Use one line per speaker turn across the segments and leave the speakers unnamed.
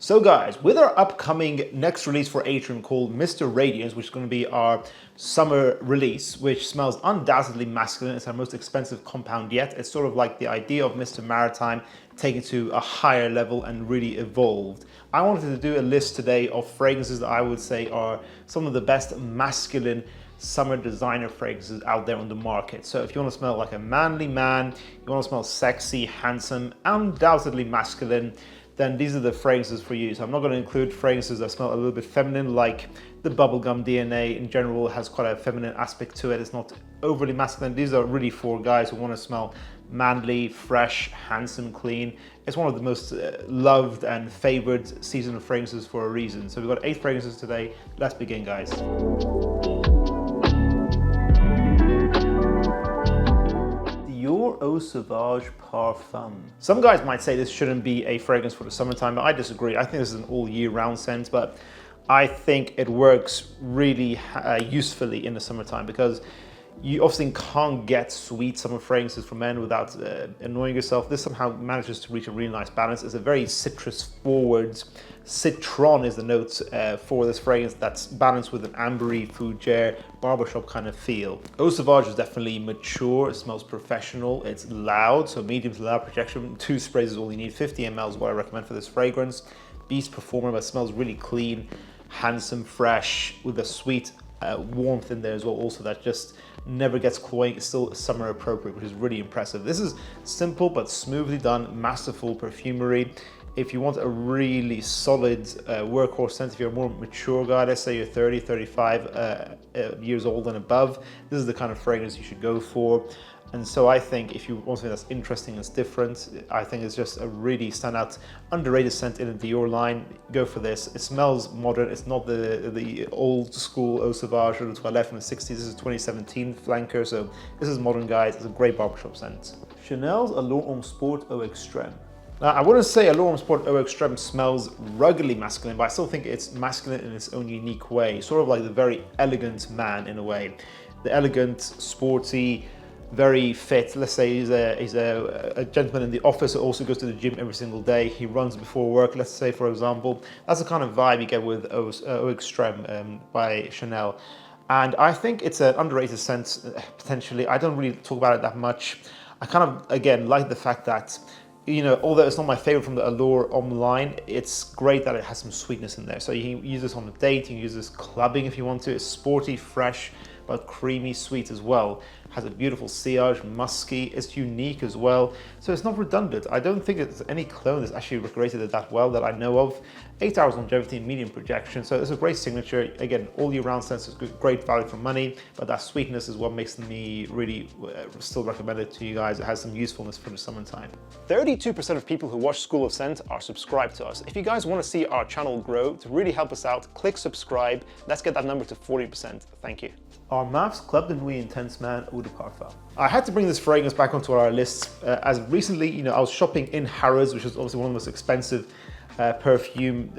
So guys, with our upcoming next release for Atrium called Mr. Radiance, which is going to be our summer release, which smells undoubtedly masculine. It's our most expensive compound yet. It's sort of like the idea of Mr. Maritime taken to a higher level and really evolved. I wanted to do a list today of fragrances that I would say are some of the best masculine summer designer fragrances out there on the market. So if you want to smell like a manly man, you want to smell sexy, handsome, undoubtedly masculine, then these are the fragrances for you. So I'm not going to include fragrances that smell a little bit feminine, like the bubblegum DNA in general has quite a feminine aspect to it. It's not overly masculine. These are really for guys who want to smell manly, fresh, handsome, clean. It's one of the most loved and favored seasonal fragrances for a reason. So we've got 8 fragrances today. Let's begin, guys. Dior Eau Sauvage Parfum. Some guys might say this shouldn't be a fragrance for the summertime, but I disagree. I think this is an all year round scent, but I think it works really usefully in the summertime because you often can't get sweet summer fragrances for men without annoying yourself. This somehow manages to reach a really nice balance. It's a very citrus forward. Citron is the note for this fragrance that's balanced with an ambery, fougere, barbershop kind of feel. Eau Sauvage is definitely mature. It smells professional. It's loud, so medium to loud projection. 2 sprays is all you need. 50 ml is what I recommend for this fragrance. Beast Performer, but smells really clean, handsome, fresh, with a sweet warmth in there as well. Also, that just never gets cloying. It's still summer appropriate, which is really impressive. This is simple but smoothly done, masterful perfumery. If you want a really solid workhorse scent, if you're a more mature guy, let's say you're 30, 35 years old and above, this is the kind of fragrance you should go for. And so I think if you want something that's interesting and different, I think it's just a really standout, underrated scent in the Dior line. Go for this. It smells modern. It's not the old school Eau Sauvage or the Toilette from the 60s. This is 2017 flanker, so this is modern, guys. It's a great barbershop scent. Chanel's Allure Homme Sport Eau Extrême. Now, I wouldn't say Allure Homme Sport Eau Extrême smells ruggedly masculine, but I still think it's masculine in its own unique way. Sort of like the very elegant man in a way. The elegant, sporty, very fit. Let's say he's a gentleman in the office who also goes to the gym every single day. He runs before work, let's say, for example. That's the kind of vibe you get with Eau Extrême by Chanel. And I think it's an underrated scent, potentially. I don't really talk about it that much. I kind of, again, like the fact that, you know, although it's not my favorite from the Allure Homme line, it's great that it has some sweetness in there. So you can use this on a date, you can use this clubbing if you want to. It's sporty, fresh, but creamy sweet as well. Has a beautiful sillage, musky. It's unique as well. So it's not redundant. I don't think there's any clone that's actually recreated it that well that I know of. 8 hours longevity, medium projection. So it's a great signature. Again, all year round scents is great value for money, but that sweetness is what makes me really still recommend it to you guys. It has some usefulness for the summertime. 32% of people who watch School of Scent are subscribed to us. If you guys want to see our channel grow, to really help us out, click subscribe. Let's get that number to 40%. Thank you. Armaf's Club de Nuit Intense Man Eau de Parfum. I had to bring this fragrance back onto our list as recently, you know, I was shopping in Harrods, which is obviously one of the most expensive perfume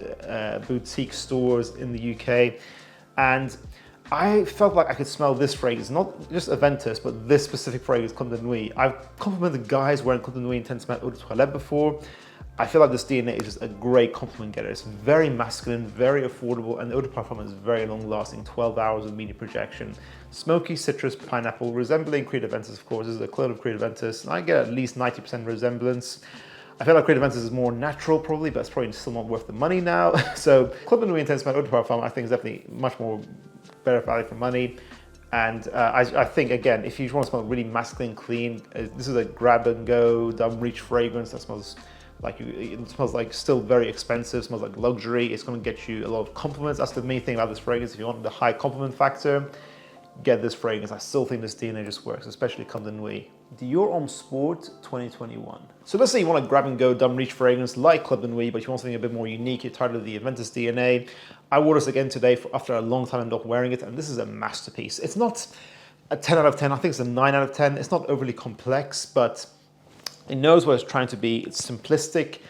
boutique stores in the UK, and I felt like I could smell this fragrance, not just Aventus, but this specific fragrance, Club de Nuit. I've complimented guys wearing Club de Nuit Intense Man Eau de Toilette before. I feel like this DNA is just a great compliment getter. It's very masculine, very affordable, and the Eau de Parfum is very long lasting, 12 hours of medium projection. Smoky, citrus, pineapple, resembling Creed Aventus, of course. This is a clone of Creed Aventus, and I get at least 90% resemblance. I feel like Creed Aventus is more natural probably, but it's probably still not worth the money now. So Club de Nuit Intense Man Eau de Parfum I think is definitely much more better value for money. And I think, again, if you want to smell really masculine, clean, this is a grab and go, dumb reach fragrance that smells like it smells like still very expensive, smells like luxury. It's going to get you a lot of compliments. That's the main thing about this fragrance. If you want the high compliment factor, get this fragrance. I still think this DNA just works, especially Club de Nuit. Dior Homme Sport 2021. So let's say you want a grab and go dumb reach fragrance like Club de Nuit, but you want something a bit more unique. You're tired of the Aventus DNA. I wore this again today after a long time of not wearing it, and this is a masterpiece. It's not a 10 out of 10. I think it's a 9 out of 10. It's not overly complex, but it knows what it's trying to be. It's simplistic,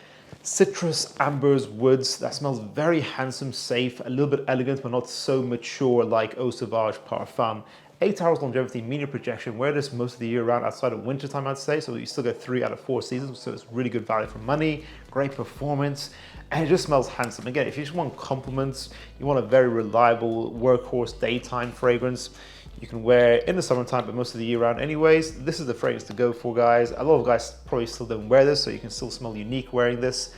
citrus, ambers, woods. That smells very handsome, safe, a little bit elegant, but not so mature like Eau Sauvage Parfum. 8 hours longevity, medium projection. Wear this most of the year round outside of winter time, I'd say. So you still get 3 out of 4 seasons. So it's really good value for money, great performance. and it just smells handsome. Again, if you just want compliments, you want a very reliable workhorse daytime fragrance, you can wear in the summertime, but most of the year round anyways. This is the fragrance to go for, guys. A lot of guys probably still don't wear this, so you can still smell unique wearing this.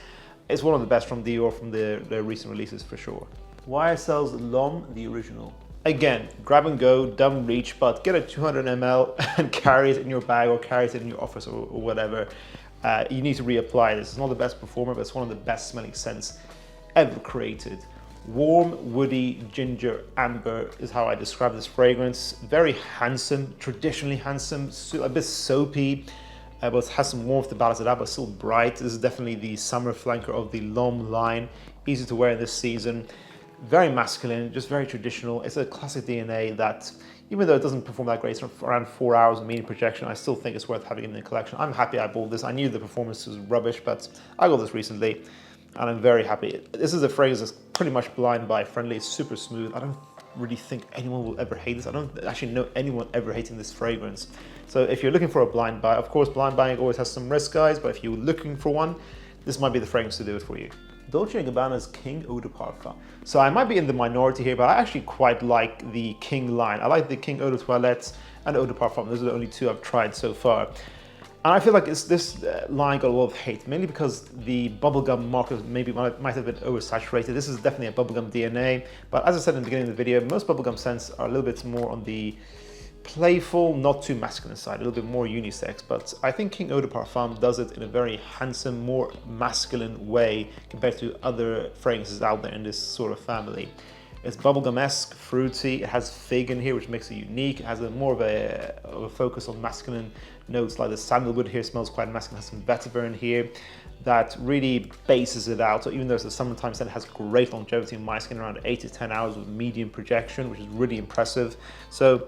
It's one of the best from Dior from their recent releases for sure. YSL's L'Homme, the original. Again, grab and go, dumb reach, but get a 200 ml and carry it in your bag or carry it in your office or whatever. You need to reapply this. It's not the best performer, but it's one of the best smelling scents ever created. Warm, woody, ginger, amber is how I describe this fragrance. Very handsome, traditionally handsome, a bit soapy, but it has some warmth to balance it out, but still bright. This is definitely the summer flanker of the L'Homme line. Easy to wear in this season. Very masculine, just very traditional. It's a classic DNA that, even though it doesn't perform that great, it's around 4 hours of medium projection, I still think it's worth having in the collection. I'm happy I bought this. I knew the performance was rubbish, but I got this recently, and I'm very happy. This is a fragrance that's pretty much blind buy friendly. It's super smooth. I don't really think anyone will ever hate this. I don't actually know anyone ever hating this fragrance. So if you're looking for a blind buy, of course, blind buying always has some risk, guys, but if you're looking for one, this might be the fragrance to do it for you. Dolce&Gabbana's King Eau de Parfum. So I might be in the minority here, but I actually quite like the King line. I like the King Eau de Toilette and Eau de Parfum. Those are the only two I've tried so far. And I feel like this line got a lot of hate, mainly because the bubblegum market maybe might have been oversaturated. This is definitely a bubblegum DNA, but as I said in the beginning of the video, most bubblegum scents are a little bit more on the playful, not too masculine side, a little bit more unisex, but I think King Eau de Parfum does it in a very handsome, more masculine way compared to other fragrances out there in this sort of family. It's bubblegum-esque, fruity, it has fig in here, which makes it unique. It has more of a focus on masculine notes, like the sandalwood here smells quite masculine, it has some vetiver in here that really bases it out. So even though it's a summertime scent, it has great longevity in my skin, around 8 to 10 hours with medium projection, which is really impressive. So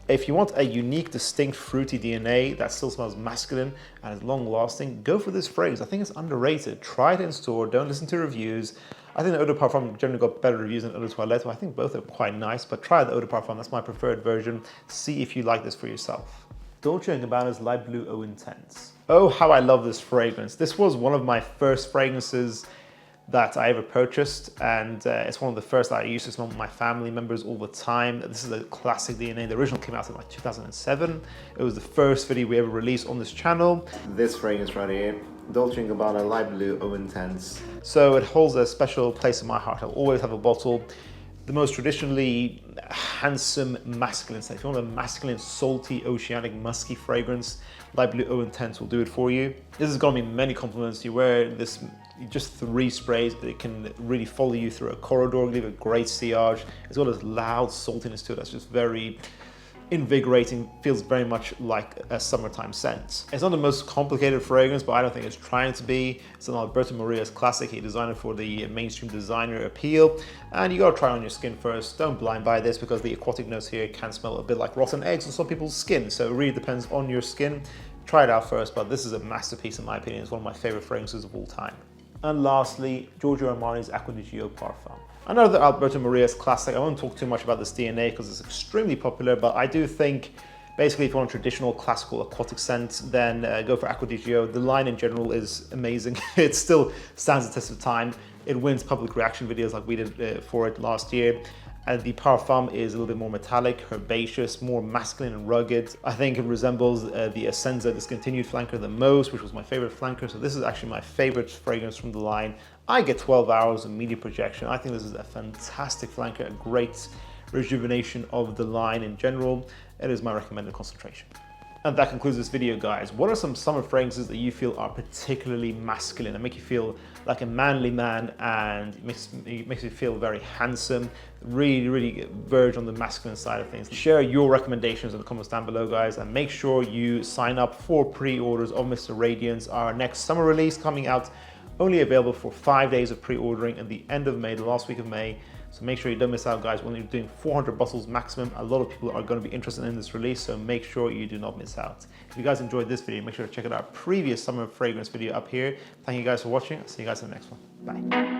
if you want a unique, distinct, fruity DNA that still smells masculine and is long-lasting, go for this fragrance. I think it's underrated. Try it in store, don't listen to reviews. I think the Eau de Parfum generally got better reviews than Eau de Toilette. I think both are quite nice, but try the Eau de Parfum. That's my preferred version. See if you like this for yourself. Dolce & Gabbana's Light Blue Eau Intense. Oh, how I love this fragrance. This was one of my first fragrances that I ever purchased, and it's one of the first that I used to smell with my family members all the time. This is a classic DNA. The original came out in like 2007. It was the first video we ever released on this channel. This fragrance right here, Dolce & Gabbana Light Blue Eau Intense. So it holds a special place in my heart. I'll always have a bottle. The most traditionally handsome masculine scent. If you want a masculine, salty, oceanic, musky fragrance, Light Blue Eau Intense will do it for you. This has got me many compliments. You wear this just 3 sprays, but it can really follow you through a corridor, give a great sillage. It's got this loud saltiness to it that's just very invigorating, feels very much like a summertime scent. It's not the most complicated fragrance, but I don't think it's trying to be. It's an Alberto Maria's classic. He designed it for the mainstream designer appeal, and you gotta try it on your skin first. Don't blind buy this because the aquatic notes here can smell a bit like rotten eggs on some people's skin, so it really depends on your skin. Try it out first, but this is a masterpiece in my opinion. It's one of my favorite fragrances of all time. And lastly, Giorgio Armani's Acqua di Gio Parfum. Another Alberto Maria's classic. I won't talk too much about this DNA because it's extremely popular, but I do think basically if you want a traditional classical aquatic scent, then go for Acqua di Gio. The line in general is amazing. It still stands the test of time. It wins public reaction videos like we did for it last year. And the Parfum is a little bit more metallic, herbaceous, more masculine and rugged. I think it resembles the Essenza discontinued flanker the most, which was my favorite flanker. So this is actually my favorite fragrance from the line. I get 12 hours of media projection. I think this is a fantastic flanker, a great rejuvenation of the line in general. It is my recommended concentration. And that concludes this video, guys. What are some summer fragrances that you feel are particularly masculine and make you feel like a manly man, and it makes you feel very handsome, really verge on the masculine side of things? Share your recommendations in the comments down below, guys, and make sure you sign up for pre-orders of Mr. Radiance, our next summer release coming out, only available for 5 days of pre-ordering at the end of May, the last week of May. So make sure you don't miss out, guys. We're only doing 400 bottles maximum. A lot of people are going to be interested in this release, so make sure you do not miss out. If you guys enjoyed this video, make sure to check out our previous summer fragrance video up here. Thank you guys for watching. I'll see you guys in the next one. Bye.